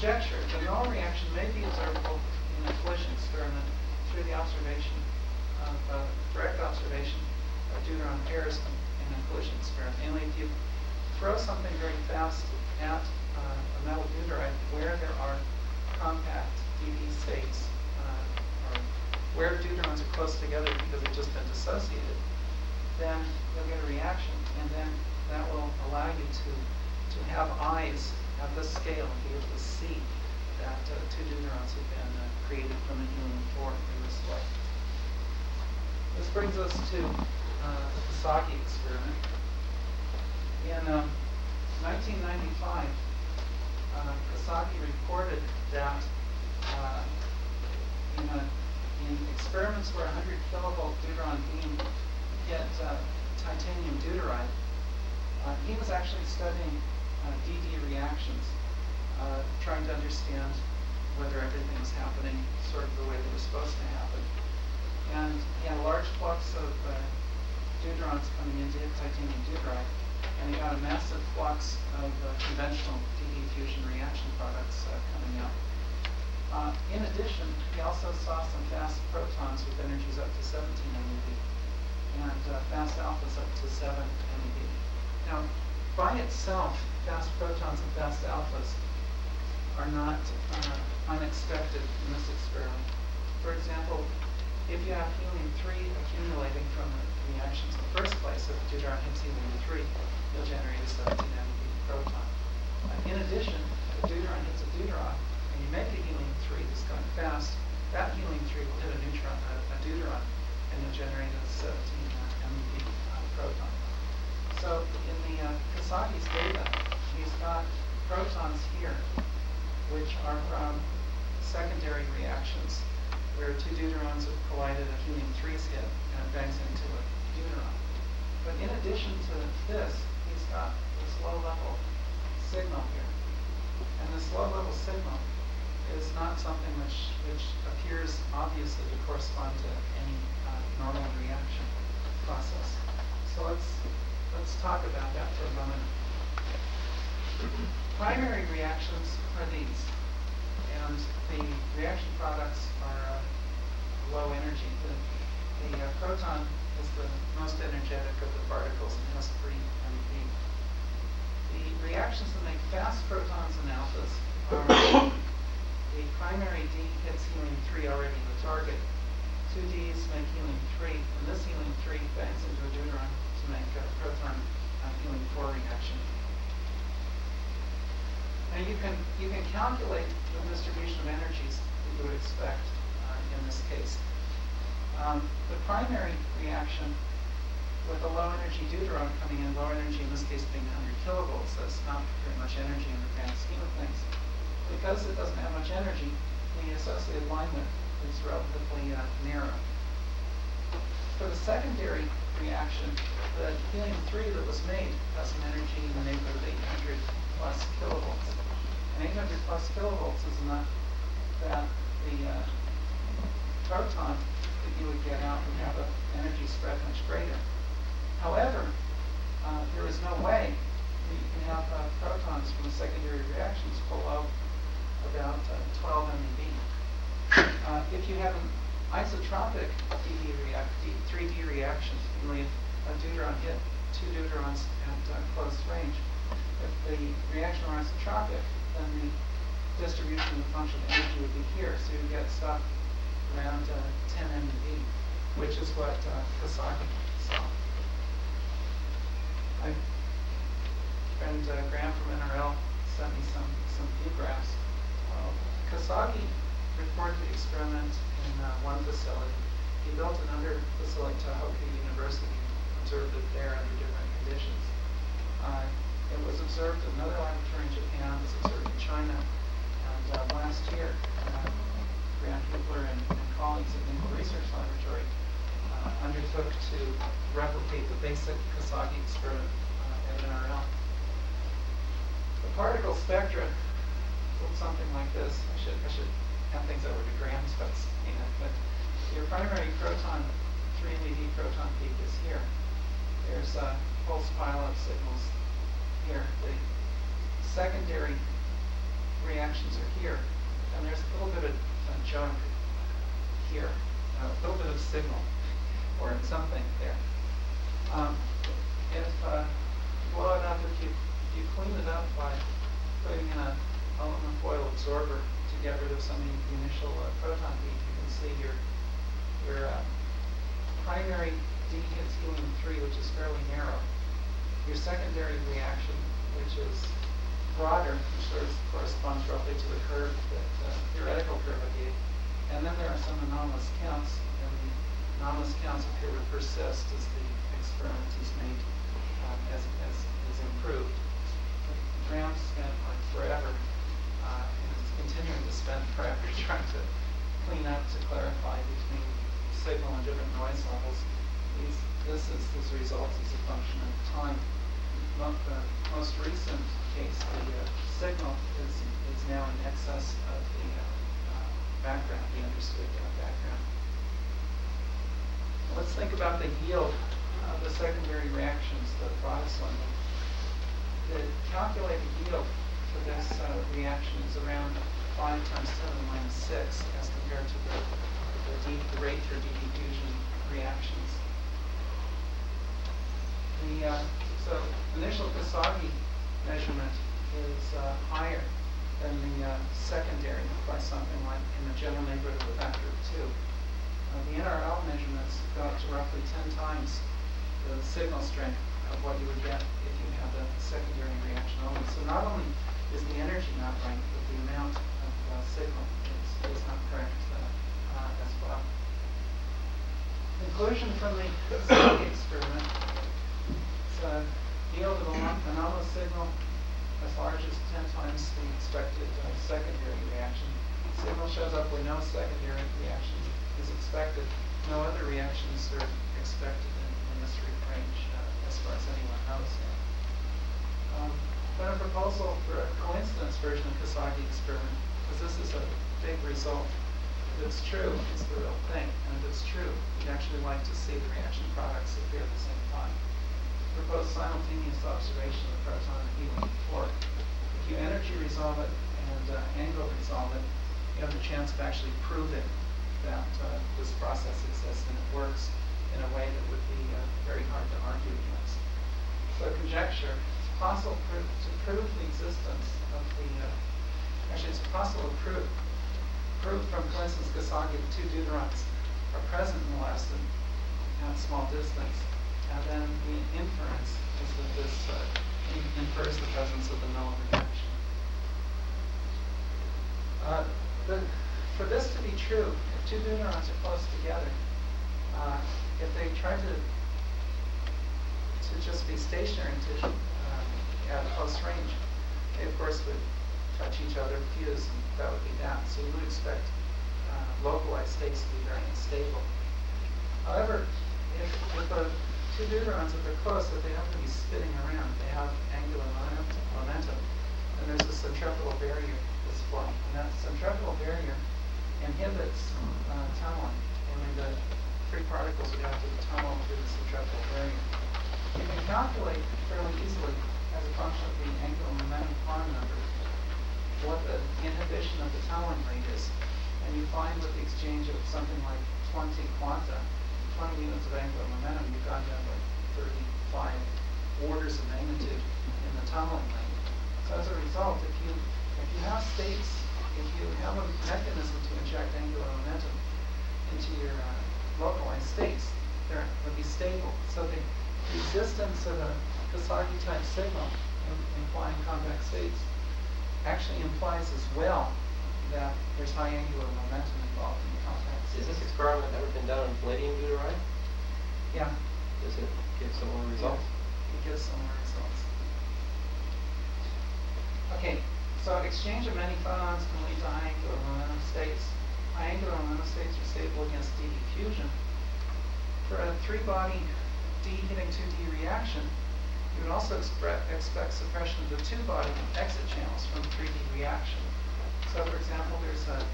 conjecture, the null reaction may be observable in a collision experiment through the observation of direct observation of deuteron pairs in a collision experiment. Namely, if you throw something very fast at a metal deuteride where there are compact DD states, or where deuterons are close together because they've just been dissociated, then you'll get a reaction, and then that will allow you to have eyes at this scale and be able to see that two deuterons have been created from a helium-4 in this way. This brings us to the Kasagi experiment. In 1995, Kasagi reported that in experiments where 100 kilovolt deuteron beam hit titanium deuteride, he was actually studying DD reactions, trying to understand whether everything was happening sort of the way they were supposed to happen. And he had a large flux of deuterons coming into titanium deuteride, and he got a massive flux of conventional DD fusion reaction products coming out. In addition, he also saw some fast protons with energies up to 17 MeV, and fast alphas up to 7 MeV. Now, by itself, fast protons and fast alphas are not unexpected in this experiment. For example, if you have helium-3 accumulating from the reactions in the first place, if a deuteron hits helium-3, you'll generate a 17 MeV proton. In addition, if a deuteron hits a deuteron, and you make a helium-3 that's going fast, that helium-3 will hit a deuteron, and you'll generate a 17 MeV proton. So in the Kasagi's data, he's got protons here, which are from secondary reactions, where two deuterons have collided, a helium-3's hit, and it bangs into a deuteron. But in addition to this, he's got this low-level signal here. And this low-level signal is not something which appears obviously to correspond to any normal reaction process. So let's talk about that for a moment. Primary reactions are these, and the reaction products are low energy. The proton is the most energetic of the particles and has 3 MeV. The reactions that make fast protons and alphas are the primary D hits helium-3 already in the target. 2 Ds make helium-3, and this helium-3 bangs into a deuteron to make a proton helium-4 reaction. Now you can calculate the distribution of energies that you would expect in this case. The primary reaction with a low energy deuteron coming in, low energy in this case being 100 kilovolts, that's not very much energy in the grand scheme of things. Because it doesn't have much energy, the associated alignment is relatively narrow. For the secondary reaction, the helium-3 that was made has an energy in the neighborhood of 800 plus kilovolts. And 800 plus kilovolts is enough that the proton that you would get out would have an energy spread much greater. However, there is no way that you can have protons from the secondary reactions below about 12 MeV. If you have an isotropic 3D reaction, namely a deuteron hit 2 deuterons at close range, if the reaction were isotropic, then the distribution of the function of energy would be here, so you get stuff around 10 MeV, which is what Kasagi saw. My friend Graham from NRL sent me some view graphs. Kasagi reported the experiment in one facility. He built another facility, Tohoku University, observed it there under different conditions. It was observed in another laboratory in Japan, it was observed in China, and last year, Graham Hubler and colleagues at the Naval Research Laboratory undertook to replicate the basic Kasagi experiment at NRL. The particle spectra look something like this. I should have things over to Graham's notes, but your primary proton, 3 MeV proton peak is here. There's pulse pileup signals here. The secondary reactions are here, and there's a little bit of junk here, a little bit of signal or something there. If you blow it up, if you clean it up by putting in an aluminum foil absorber to get rid of some of the initial proton heat, you can see your primary D hits helium-3, which is fairly narrow. Your secondary reaction, which is broader, which sort of corresponds roughly to the curve, that theoretical curve I gave. And then there are some anomalous counts, and the anomalous counts appear to persist as the experiment is made, as is improved. Graham spent like forever, and is continuing to spend forever trying to clean up, to clarify between signal and different noise levels. This result is a function of time. The most recent case, the signal is now in excess of the background, the understood background. Let's think about the yield of the secondary reactions, the broadest one. The calculated yield for this reaction is around 5 times 10 to the minus 6 as compared to the rate for diffusion reactions. So initial Kasagi measurement is higher than the secondary by something like in the general neighborhood of a factor of 2. The NRL measurements go up to roughly 10 times the signal strength of what you would get if you had the secondary reaction only. So not only is the energy not right, but the amount of signal is not correct as well. Conclusion from the Kasagi experiment. Yield of an anomalous signal as large as 10 times the expected secondary reaction. Signal shows up where no secondary reaction is expected. No other reactions are expected in this range as far as anyone knows. Then a proposal for a coincidence version of Kasagi experiment, because this is a big result. If it's true, it's the real thing. And if it's true, you'd actually like to see the reaction products appear at the same time. Propose simultaneous observation of the proton and helium-4. If you energy resolve it and angle resolve it, you have the chance of actually proving that this process exists and it works in a way that would be very hard to argue against. So conjecture, it's possible to prove the existence of the, actually it's possible to prove from coincidence Kasagi that 2 deuterons are present in the lastin at small distance. And then the inference is that this infers the presence of the null reaction. For this to be true, if 2 deuterons are close together, if they try to just be stationary at close range, they of course would touch each other, fuse, and that would be that. So you would expect localized states to be very unstable. However, if the 2 deuterons, if they're close, if they have to be spinning around, they have angular momentum, and there's a centripetal barrier that's formed. And that centripetal barrier inhibits tunneling. Only the free particles would have to tunnel through the centripetal barrier. You can calculate fairly easily, as a function of the angular momentum quantum number, what the inhibition of the tunneling rate is. And you find with the exchange of something like 20 quanta, 20 units of angular momentum, you've got to have like 35 orders of magnitude in the tunneling rate. So as a result, if you have states, if you have a mechanism to inject angular momentum into your localized states, they would be stable. So the existence of a Kasagi type signal implying convex states actually implies as well that there's high angular momentum involved in the convex. Is this experiment ever been done on palladium deuteride? Yeah. Does it give similar results? Yeah, it gives similar results. Okay, so exchange of many phonons can lead to high angular momentum states. High angular momentum states are stable against D diffusion. For a 3-body D hitting 2D reaction, you would also expect suppression of the 2-body exit channels from 3D reaction. So for example, there's a